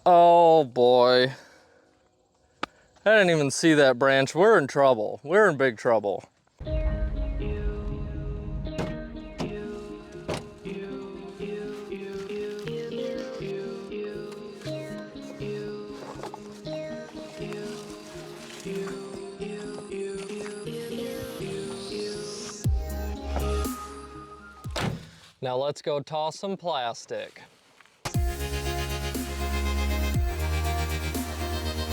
Oh boy. I didn't even see that branch. We're in trouble. We're in big trouble. Now let's go toss some plastic.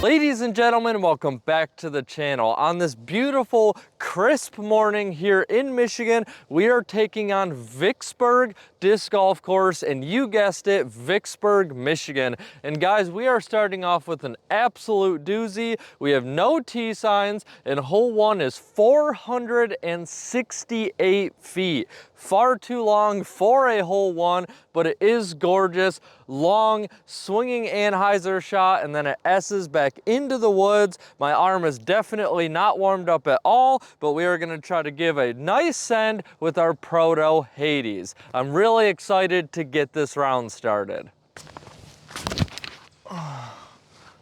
Ladies and gentlemen, welcome back to the channel. On this beautiful, crisp morning here in Michigan, we are taking on Vicksburg Disc Golf Course, and you guessed it, Vicksburg, Michigan. And guys, we are starting off with an absolute doozy. We have no tee signs, and hole one is 468 feet. Far too long for a hole one, but it is gorgeous. Long, swinging anhyzer shot, and then it S's back into the woods. My arm is definitely not warmed up at all, but we are gonna try to give a nice send with our Proto Hades. I'm really excited to get this round started.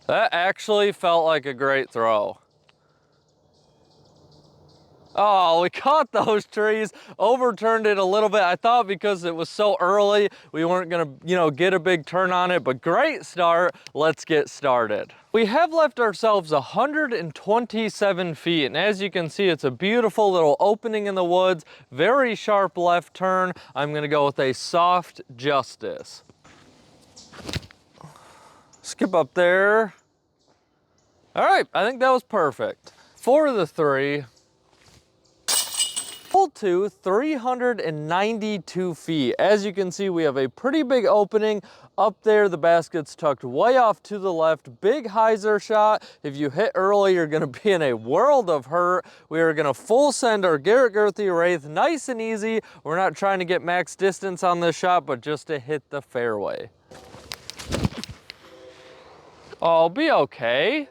That actually felt like a great throw. Oh, we caught those trees, overturned it a little bit. I thought because it was so early, we weren't gonna, get a big turn on it, but great start. Let's get started. We have left ourselves 127 feet, and as you can see, it's a beautiful little opening in the woods, very sharp left turn. I'm gonna go with a soft justice. Skip up there. All right, I think that was perfect. For the three, hole two, 392 feet. As you can see, we have a pretty big opening up there. The basket's tucked way off to the left. Big hyzer shot. If you hit early, you're gonna be in a world of hurt. We are gonna full send our Garrett Girthy Wraith, nice and easy. We're not trying to get max distance on this shot, but just to hit the fairway. Oh, be okay.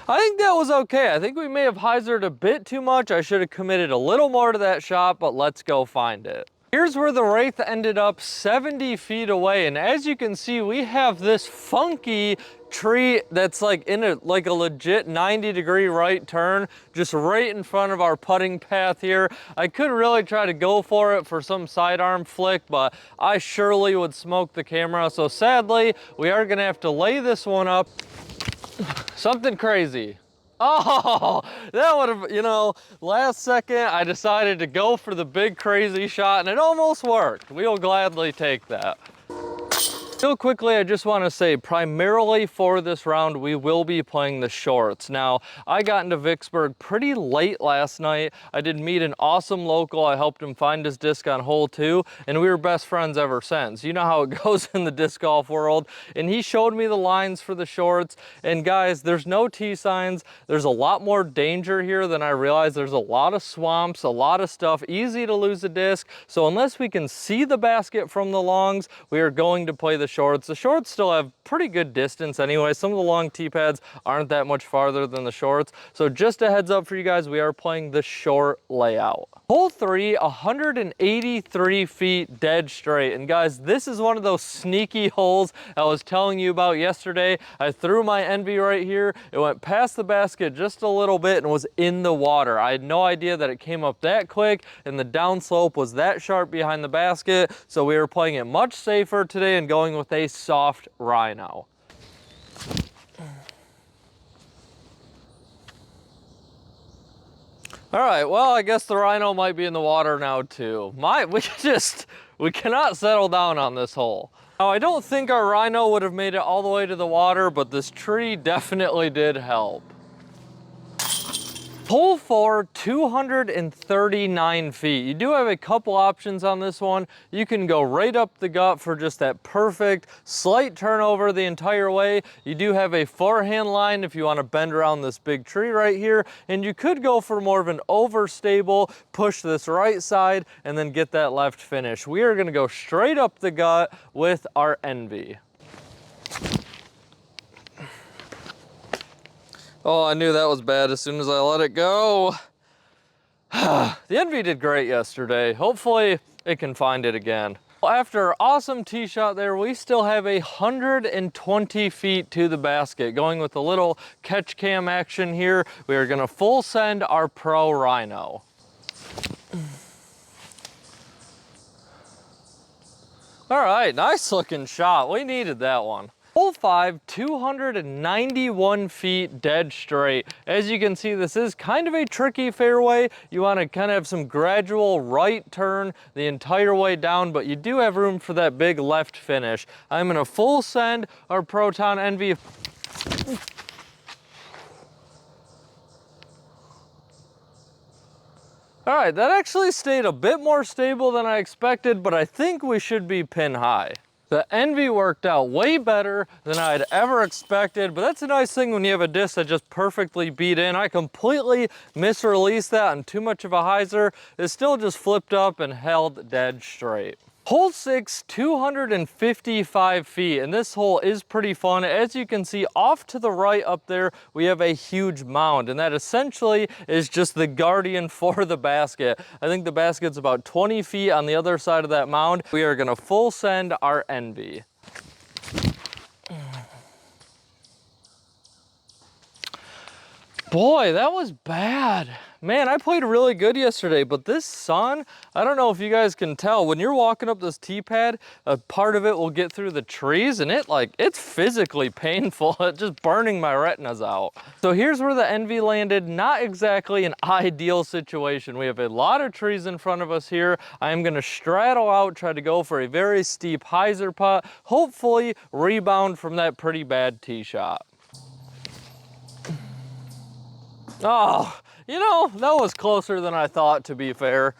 I think that was okay. I think we may have hyzered a bit too much. I should have committed a little more to that shot, but let's go find it. Here's where the Wraith ended up 70 feet away. And as you can see, we have this funky tree that's like in a legit 90-degree right turn, just right in front of our putting path here. I could really try to go for it for some sidearm flick, but I surely would smoke the camera. So sadly, we are gonna have to lay this one up. Something crazy. Oh, that would have, last second I decided to go for the big crazy shot and it almost worked. We'll gladly take that. Real quickly, I just want to say, primarily for this round, we will be playing the shorts. Now, I got into Vicksburg pretty late last night. I did meet an awesome local. I helped him find his disc on hole two, and we were best friends ever since. You know how it goes in the disc golf world. And he showed me the lines for the shorts. And guys, there's no tee signs. There's a lot more danger here than I realized. There's a lot of swamps, a lot of stuff, easy to lose a disc. So unless we can see the basket from the longs, we are going to play the shorts. The shorts still have pretty good distance anyway. Some of the long tee pads aren't that much farther than the shorts. So just a heads up for you guys, we are playing the short layout. Hole three, 183 feet dead straight. And guys, this is one of those sneaky holes I was telling you about yesterday. I threw my Envy right here. It went past the basket just a little bit and was in the water. I had no idea that it came up that quick and the downslope was that sharp behind the basket. So we were playing it much safer today and going with a soft Rhino. All right, well, I guess the Rhino might be in the water now too. We cannot settle down on this hole. Now, I don't think our Rhino would have made it all the way to the water, but this tree definitely did help. Hole four, 239 feet. You do have a couple options on this one. You can go right up the gut for just that perfect slight turnover the entire way. You do have a forehand line if you want to bend around this big tree right here. And you could go for more of an overstable, push this right side, and then get that left finish. We are going to go straight up the gut with our Envy. Oh, I knew that was bad as soon as I let it go. The Envy did great yesterday. Hopefully it can find it again. After our awesome tee shot there, we still have 120 feet to the basket. Going with a little catch cam action here, we are gonna full send our Pro Rhino. All right, nice looking shot. We needed that one. Hole 5, 291 feet dead straight. As you can see, this is kind of a tricky fairway. You want to kind of have some gradual right turn the entire way down, but you do have room for that big left finish. I'm going to full send our Proton Envy. All right, that actually stayed a bit more stable than I expected, but I think we should be pin high. The Envy worked out way better than I'd ever expected, but that's a nice thing when you have a disc that just perfectly beat in. I completely misreleased that on too much of a hyzer. It still just flipped up and held dead straight. Hole 6, 255 feet, and this hole is pretty fun. As you can see off to the right up there, we have a huge mound, and that essentially is just the guardian for the basket. I think the basket's about 20 feet on the other side of that mound. We are gonna full send our Envy. Boy, that was bad. Man, I played really good yesterday, but this sun, I don't know if you guys can tell, when you're walking up this tee pad, a part of it will get through the trees and it's physically painful. It's just burning my retinas out. So here's where the Envy landed. Not exactly an ideal situation. We have a lot of trees in front of us here. I'm gonna straddle out, try to go for a very steep hyzer putt, hopefully rebound from that pretty bad tee shot. Oh, you know, that was closer than I thought, to be fair.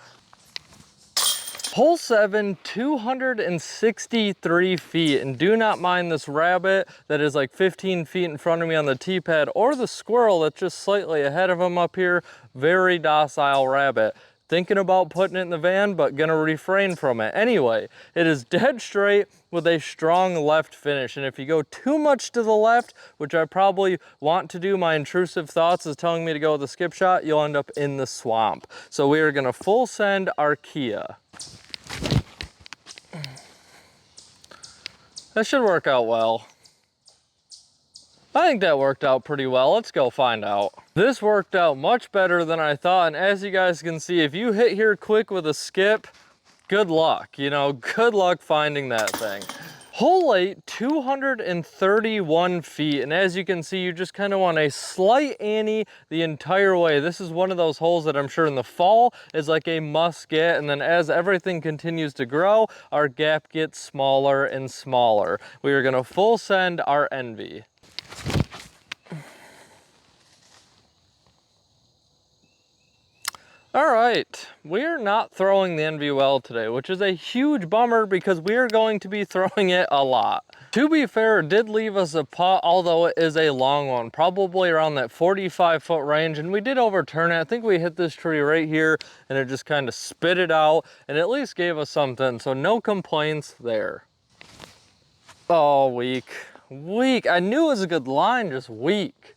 Hole 7, 263 feet, and do not mind this rabbit that is like 15 feet in front of me on the tee pad, or the squirrel that's just slightly ahead of him up here. Very docile rabbit. Thinking about putting it in the van, but gonna refrain from it. Anyway, it is dead straight with a strong left finish. And if you go too much to the left, which I probably want to do, my intrusive thoughts is telling me to go with a skip shot, you'll end up in the swamp. So we are gonna full send our Kia. That should work out well. I think that worked out pretty well. Let's go find out. This worked out much better than I thought, and as you guys can see, if you hit here quick with a skip, good luck, you know, good luck finding that thing. Hole 8, 231 feet, and as you can see, you just kind of want a slight ante the entire way. This is one of those holes that I'm sure in the fall is like a must get, and then as everything continues to grow, our gap gets smaller and smaller. We are gonna full send our Envy. All right, we are not throwing the Envy well today, which is a huge bummer because we are going to be throwing it a lot. To be fair, it did leave us a putt, although it is a long one, probably around that 45-foot range, and we did overturn it. I think we hit this tree right here, and it just kind of spit it out, and at least gave us something, so no complaints there. Oh, weak. Weak. I knew it was a good line, just weak.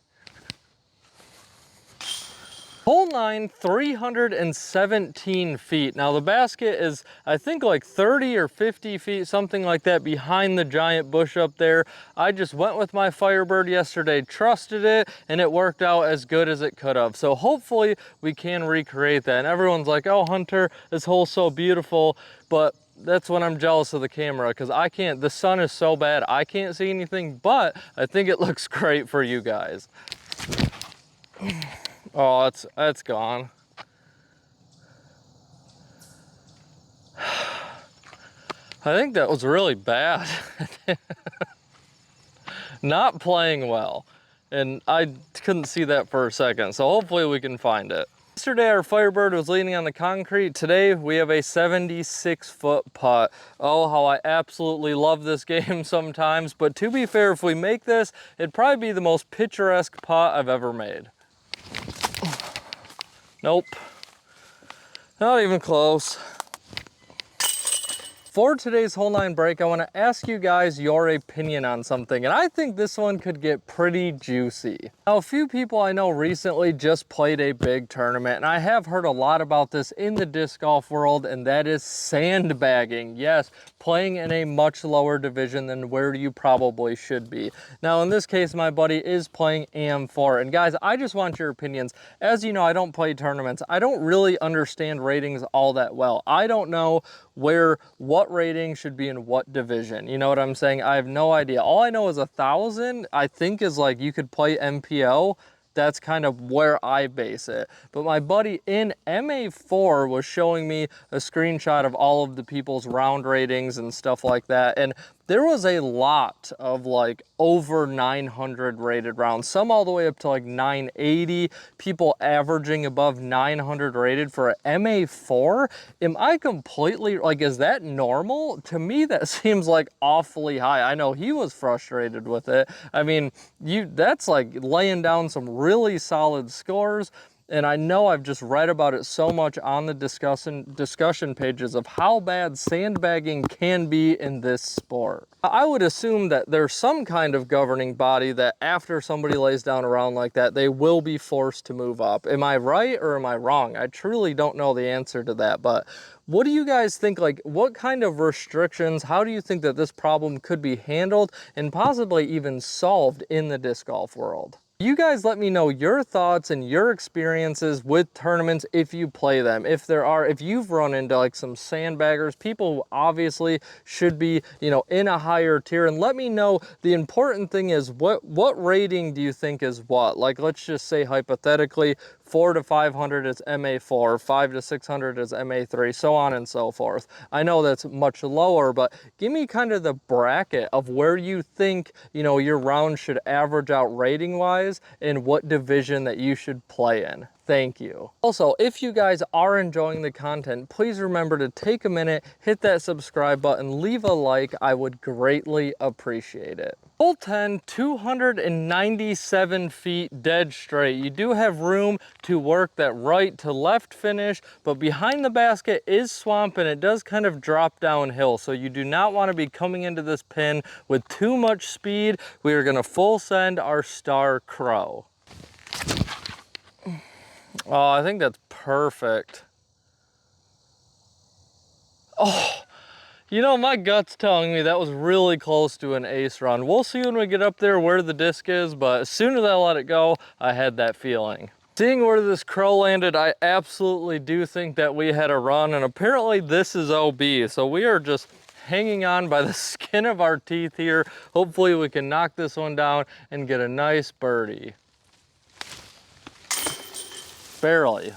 Hole 9, 317 feet. Now the basket is, I think, like 30 or 50 feet, something like that, behind the giant bush up there. I just went with my Firebird yesterday, trusted it, and it worked out as good as it could have. So hopefully we can recreate that. And everyone's like, oh, Hunter, this hole's so beautiful, but that's when I'm jealous of the camera because I can't, the sun is so bad, I can't see anything, but I think it looks great for you guys. Oh, that's gone. I think that was really bad. Not playing well. And I couldn't see that for a second, so hopefully we can find it. Yesterday our Firebird was leaning on the concrete. Today we have a 76-foot putt. Oh, how I absolutely love this game sometimes, but to be fair, if we make this, it'd probably be the most picturesque putt I've ever made. Nope, not even close. For today's hole 9 break, I want to ask you guys your opinion on something, and I think this one could get pretty juicy. Now, a few people I know recently just played a big tournament, and I have heard a lot about this in the disc golf world, and that is sandbagging. Yes, playing in a much lower division than where you probably should be. Now, in this case, my buddy is playing AM4. And guys, I just want your opinions. As you know, I don't play tournaments. I don't really understand ratings all that well. I don't know what rating should be in what division. You know what I'm saying? I have no idea. All I know is 1,000, I think, is like you could play MPO. That's kind of where I base it. But my buddy in MA4 was showing me a screenshot of all of the people's round ratings and stuff like that. And there was a lot of like over 900 rated rounds, some all the way up to like 980, people averaging above 900 rated for an MA4. Am I completely, like, is that normal? To me, that seems like awfully high. I know he was frustrated with it. I mean, that's like laying down some really solid scores. And I know I've just read about it so much on the discussion pages of how bad sandbagging can be in this sport. I would assume that there's some kind of governing body that after somebody lays down a round like that, they will be forced to move up. Am I right or am I wrong? I truly don't know the answer to that, but what do you guys think? Like, what kind of restrictions, how do you think that this problem could be handled and possibly even solved in the disc golf world? You guys let me know your thoughts and your experiences with tournaments if you play them. If you've run into like some sandbaggers, people who obviously should be, you know, in a higher tier. And let me know, the important thing is what rating do you think is what? Like, let's just say hypothetically, 400 to 500 is MA4, 500 to 600 is MA3, so on and so forth. I know that's much lower, but give me kind of the bracket of where you think, you know, your round should average out rating-wise and what division that you should play in. Thank you. Also, if you guys are enjoying the content, please remember to take a minute, hit that subscribe button, leave a like. I would greatly appreciate it. Hole 10, 297 feet dead straight. You do have room to work that right to left finish, but behind the basket is swamp and it does kind of drop downhill. So you do not want to be coming into this pin with too much speed. We are going to full send our Star Crow. Oh, I think that's perfect. Oh, you know, my gut's telling me that was really close to an ace run. We'll see when we get up there where the disc is, but as soon as I let it go, I had that feeling. Seeing where this crow landed, I absolutely do think that we had a run, and apparently this is OB, so we are just hanging on by the skin of our teeth here. Hopefully we can knock this one down and get a nice birdie. Barely.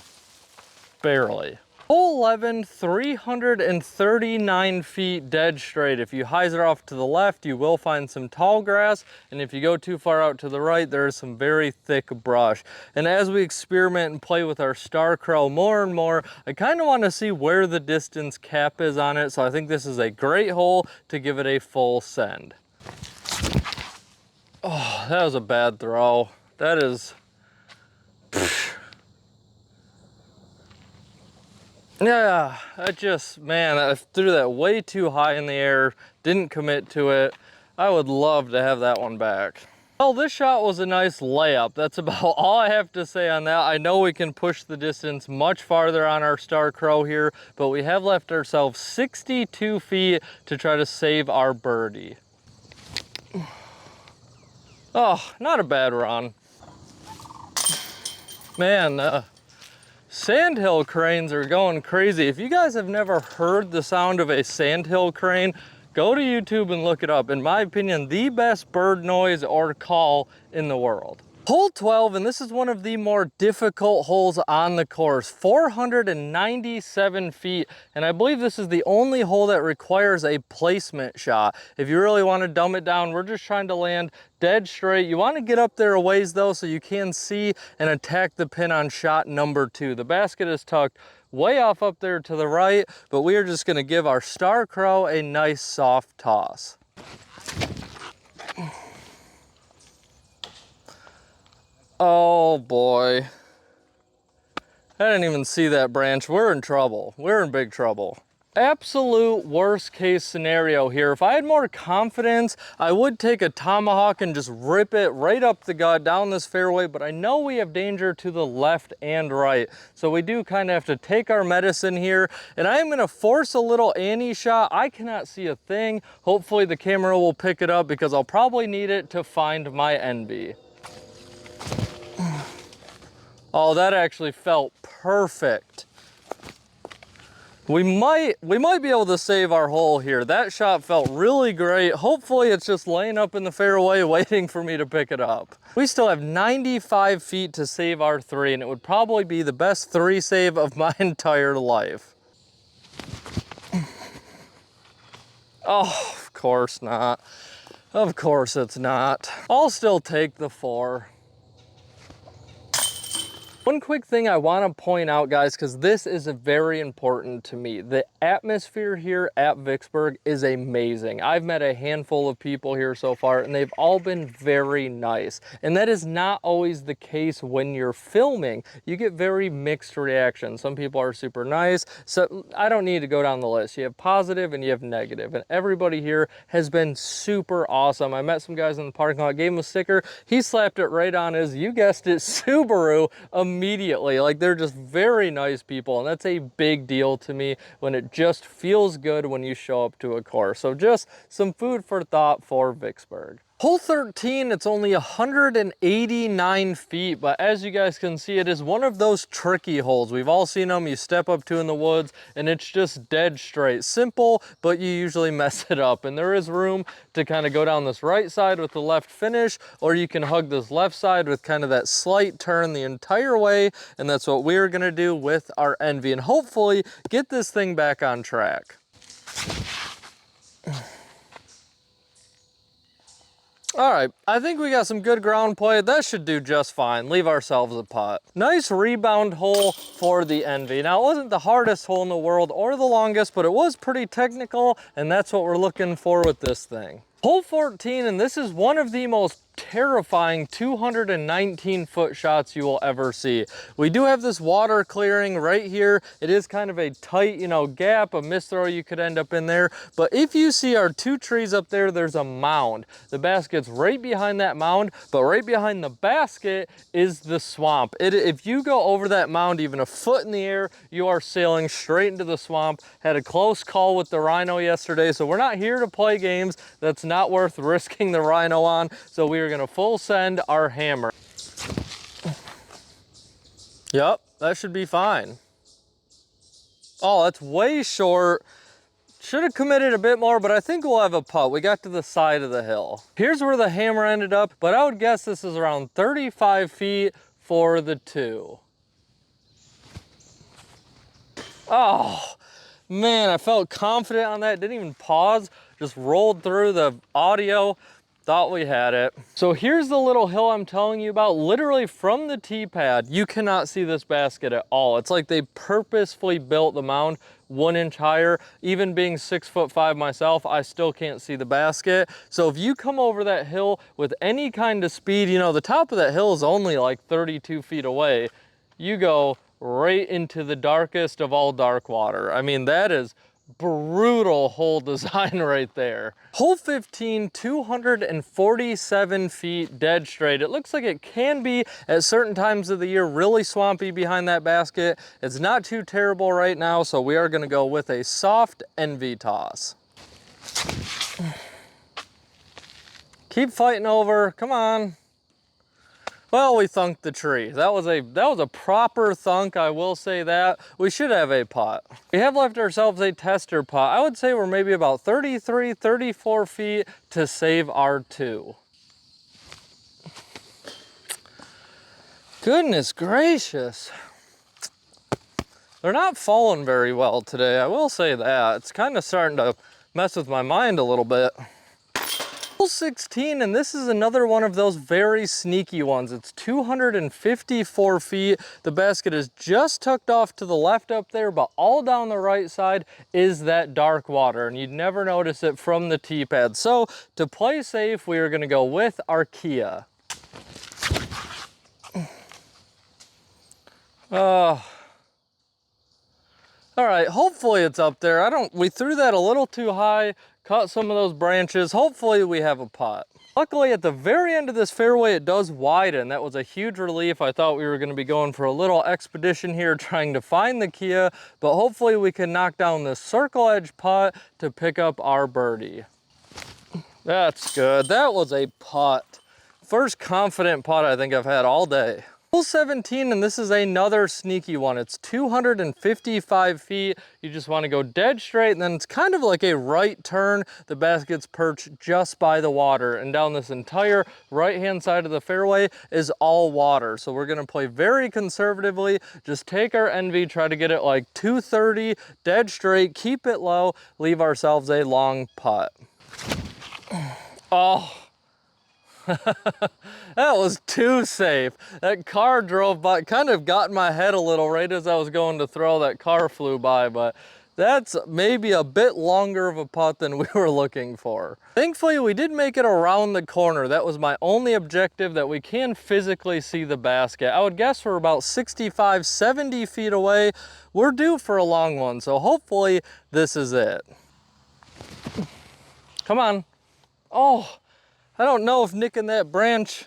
Hole 11, 339 feet dead straight. If you hyzer off to the left, you will find some tall grass, and if you go too far out to the right, there is some very thick brush. And as we experiment and play with our Star Crow more and more, I kind of want to see where the distance cap is on it, so I think this is a great hole to give it a full send. Oh, that was a bad throw. That is... Yeah, man, I threw that way too high in the air, didn't commit to it. I would love to have that one back. Well, this shot was a nice layup. That's about all I have to say on that. I know we can push the distance much farther on our Star Crow here, but we have left ourselves 62 feet to try to save our birdie. Oh, not a bad run. Man, sandhill cranes are going crazy. If you guys have never heard the sound of a sandhill crane, go to YouTube and look it up. In my opinion, the best bird noise or call in the world. Hole 12, and this is one of the more difficult holes on the course, 497 feet, and I believe this is the only hole that requires a placement shot. If you really want to dumb it down, we're just trying to land dead straight. You want to get up there a ways though, so you can see and attack the pin on shot number 2. The basket is tucked way off up there to the right, but we are just going to give our Star Crow a nice soft toss. Oh boy. I didn't even see that branch. We're in trouble. We're in big trouble. Absolute worst case scenario here. If I had more confidence, I would take a tomahawk and just rip it right up the gut down this fairway, but I know we have danger to the left and right. So we do kind of have to take our medicine here, and I am gonna force a little Annie shot. I cannot see a thing. Hopefully the camera will pick it up because I'll probably need it to find my envy. Oh, that actually felt perfect. We might be able to save our hole here. That shot felt really great. Hopefully it's just laying up in the fairway waiting for me to pick it up. We still have 95 feet to save our 3, and it would probably be the best 3 save of my entire life. Oh, of course not. Of course it's not. I'll still take the 4. One quick thing I want to point out, guys, because this is very important to me. The atmosphere here at Vicksburg is amazing. I've met a handful of people here so far, and they've all been very nice. And that is not always the case when you're filming. You get very mixed reactions. Some people are super nice. So I don't need to go down the list. You have positive and you have negative. And everybody here has been super awesome. I met some guys in the parking lot, gave him a sticker. He slapped it right on his, you guessed it, Subaru immediately. Like, they're just very nice people, and that's a big deal to me when it just feels good when you show up to a course. So just some food for thought for Vicksburg. Hole 13, it's only 189 feet, but as you guys can see, it is one of those tricky holes. We've all seen them, you step up to in the woods, and it's just dead straight. Simple, but you usually mess it up. And there is room to kind of go down this right side with the left finish, or you can hug this left side with kind of that slight turn the entire way, and that's what we're gonna do with our Envy, and hopefully get this thing back on track. All right, I think we got some good ground play. That should do just fine. Leave ourselves a putt. Nice rebound hole for the Envy. Now, it wasn't the hardest hole in the world or the longest, but it was pretty technical, and that's what we're looking for with this thing. Hole 14, and this is one of the most terrifying 219-foot shots you will ever see. We do have this water clearing right here. It is kind of a tight, gap, a misthrow you could end up in there. But if you see our 2 trees up there, there's a mound. The basket's right behind that mound, but right behind the basket is the swamp. If you go over that mound even a foot in the air, you are sailing straight into the swamp. Had a close call with the rhino yesterday, so we're not here to play games. That's not worth risking the rhino on, so we are gonna full send our hammer. Yep, that should be fine. Oh, that's way short. Should have committed a bit more, but I think we'll have a putt. We got to the side of the hill. Here's where the hammer ended up, but I would guess this is around 35 feet for the 2. Oh, man, I felt confident on that. Didn't even pause, just rolled through the audio. Thought we had it. So here's the little hill I'm telling you about. Literally from the tee pad, you cannot see this basket at all. It's like they purposefully built the mound 1 inch higher. Even being 6'5" myself, I still can't see the basket. So if you come over that hill with any kind of speed, the top of that hill is only like 32 feet away. You go right into the darkest of all dark water. I mean, that is brutal hole design right there. Hole 15, 247 feet dead straight. It looks like it can be at certain times of the year really swampy behind that basket. It's not too terrible right now, so we are going to go with a soft Envy toss. Keep fighting over, come on. Well, we thunked the tree. That was a proper thunk, I will say that. We should have a putt. We have left ourselves a tester putt. I would say we're maybe about 33, 34 feet to save our 2. Goodness gracious. They're not falling very well today, I will say that. It's kind of starting to mess with my mind a little bit. 16, and this is another one of those very sneaky ones. It's 254 feet. The basket is just tucked off to the left up there, but all down the right side is that dark water, and you'd never notice it from the tee pad. So to play safe, we are going to go with our Kia. All All right, hopefully it's up there. We threw that a little too high, cut some of those branches. Hopefully we have a putt. Luckily at the very end of this fairway, it does widen. That was a huge relief. I thought we were gonna be going for a little expedition here trying to find the Kia, but hopefully we can knock down this circle edge putt to pick up our birdie. That's good. That was a putt. First confident putt I think I've had all day. Hole 17, and this is another sneaky one. It's 255 feet. You just want to go dead straight, and then it's kind of like a right turn. The basket's perched just by the water, and down this entire right-hand side of the fairway is all water. So we're gonna play very conservatively, just take our NV, try to get it like 230, dead straight, keep it low, leave ourselves a long putt. Oh. That was too safe. That car drove by, kind of got in my head a little right as I was going to throw. That car flew by, but that's maybe a bit longer of a putt than we were looking for. Thankfully, we did make it around the corner. That was my only objective, that we can physically see the basket. I would guess we're about 65, 70 feet away. We're due for a long one, so hopefully this is it. Come on. Oh. I don't know if nicking that branch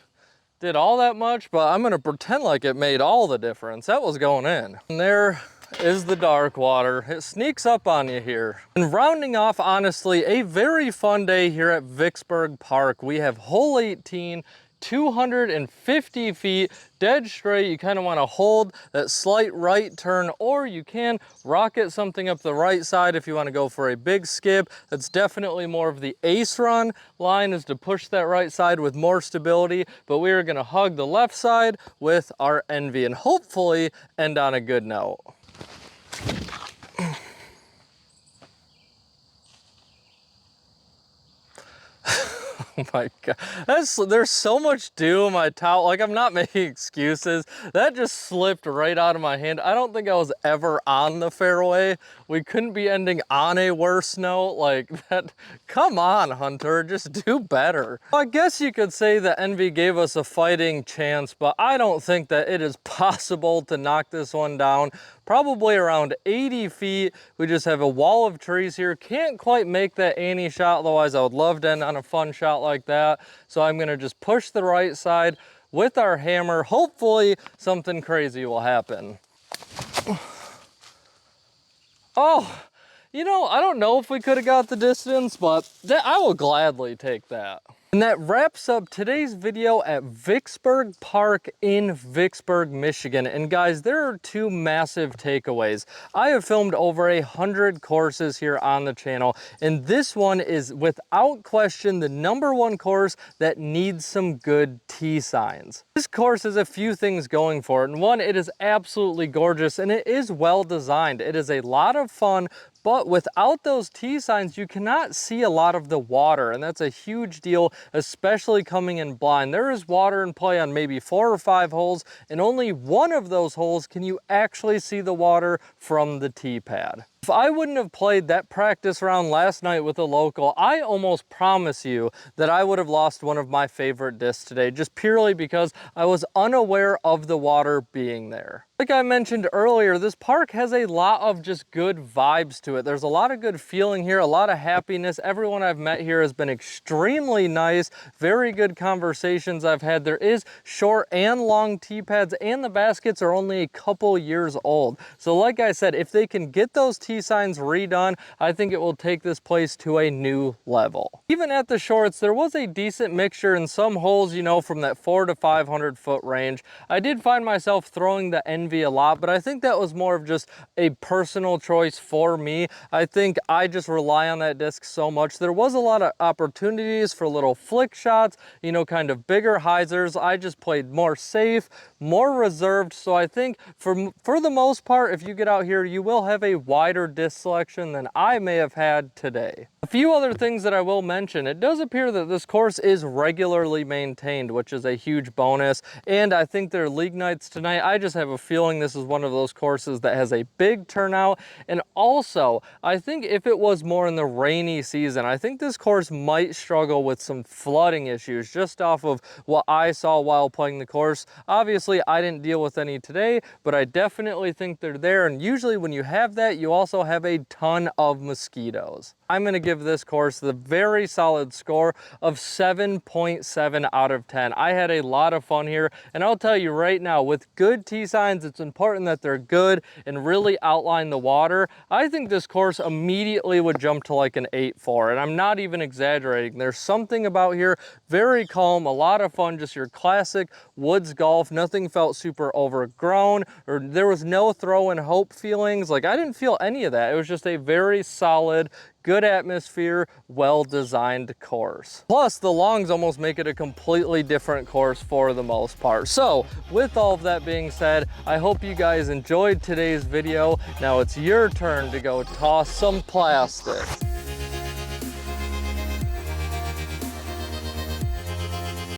did all that much, but I'm gonna pretend like it made all the difference. That was going in. And there is the dark water. It sneaks up on you here. And rounding off, honestly, a very fun day here at Vicksburg Park. We have hole 18, 250 feet, dead straight. You kind of want to hold that slight right turn, or you can rocket something up the right side if you want to go for a big skip. That's definitely more of the ace run line, is to push that right side with more stability, but we are going to hug the left side with our NV and hopefully end on a good note. Oh my God, there's so much dew in my towel. Like, I'm not making excuses. That just slipped right out of my hand. I don't think I was ever on the fairway. We couldn't be ending on a worse note like that. Come on, Hunter, just do better. I guess you could say that Envy gave us a fighting chance, but I don't think that it is possible to knock this one down. Probably around 80 feet. We just have a wall of trees here. Can't quite make that Annie shot, otherwise I would love to end on a fun shot like that. So I'm gonna just push the right side with our hammer. Hopefully something crazy will happen. Oh, you know, I don't know if we could have got the distance, but I will gladly take that. And that wraps up today's video at Vicksburg Park in Vicksburg, Michigan. And guys, there are two massive takeaways. I have filmed over 100 courses here on the channel, and this one is without question the #1 course that needs some good tee signs. This course has a few things going for it. And one, it is absolutely gorgeous and it is well designed. It is a lot of fun, but without those tee signs, you cannot see a lot of the water, and that's a huge deal, especially coming in blind. There is water in play on maybe 4 or 5 holes, and only one of those holes can you actually see the water from the tee pad. If I wouldn't have played that practice round last night with a local, I almost promise you that I would have lost one of my favorite discs today, just purely because I was unaware of the water being there. Like I mentioned earlier, this park has a lot of just good vibes to it. There's a lot of good feeling here, a lot of happiness. Everyone I've met here has been extremely nice, very good conversations I've had. There is short and long tee pads, and the baskets are only a couple years old. So like I said, if they can get those tee signs redone, I think it will take this place to a new level. Even at the shorts, there was a decent mixture in some holes, you know, from that 400 to 500 foot range. I did find myself throwing the Envy a lot, but I think that was more of just a personal choice for me. I think I just rely on that disc so much. There was a lot of opportunities for little flick shots, you know, kind of bigger hyzers. I just played more safe, more reserved. So I think for the most part, if you get out here, you will have a wider disc selection than I may have had today. A few other things that I will mention, it does appear that this course is regularly maintained, which is a huge bonus, and I think their league nights tonight, I just have a feeling this is one of those courses that has a big turnout, and also, I think if it was more in the rainy season, I think this course might struggle with some flooding issues, just off of what I saw while playing the course. Obviously, I didn't deal with any today, but I definitely think they're there, and usually when you have that, you also have a ton of mosquitoes. I'm going to give this course the very solid score of 7.7 out of 10. I had a lot of fun here, and I'll tell you right now, with good tee signs, it's important that they're good and really outline the water. I think this course immediately would jump to like an 8.4, and I'm not even exaggerating. There's something about here, very calm, a lot of fun, just your classic woods golf. Nothing felt super overgrown, or there was no throw and hope feelings. Like, I didn't feel any of that. It was just a very solid, good atmosphere, well-designed course. Plus, the longs almost make it a completely different course for the most part. So, with all of that being said, I hope you guys enjoyed today's video. Now it's your turn to go toss some plastic.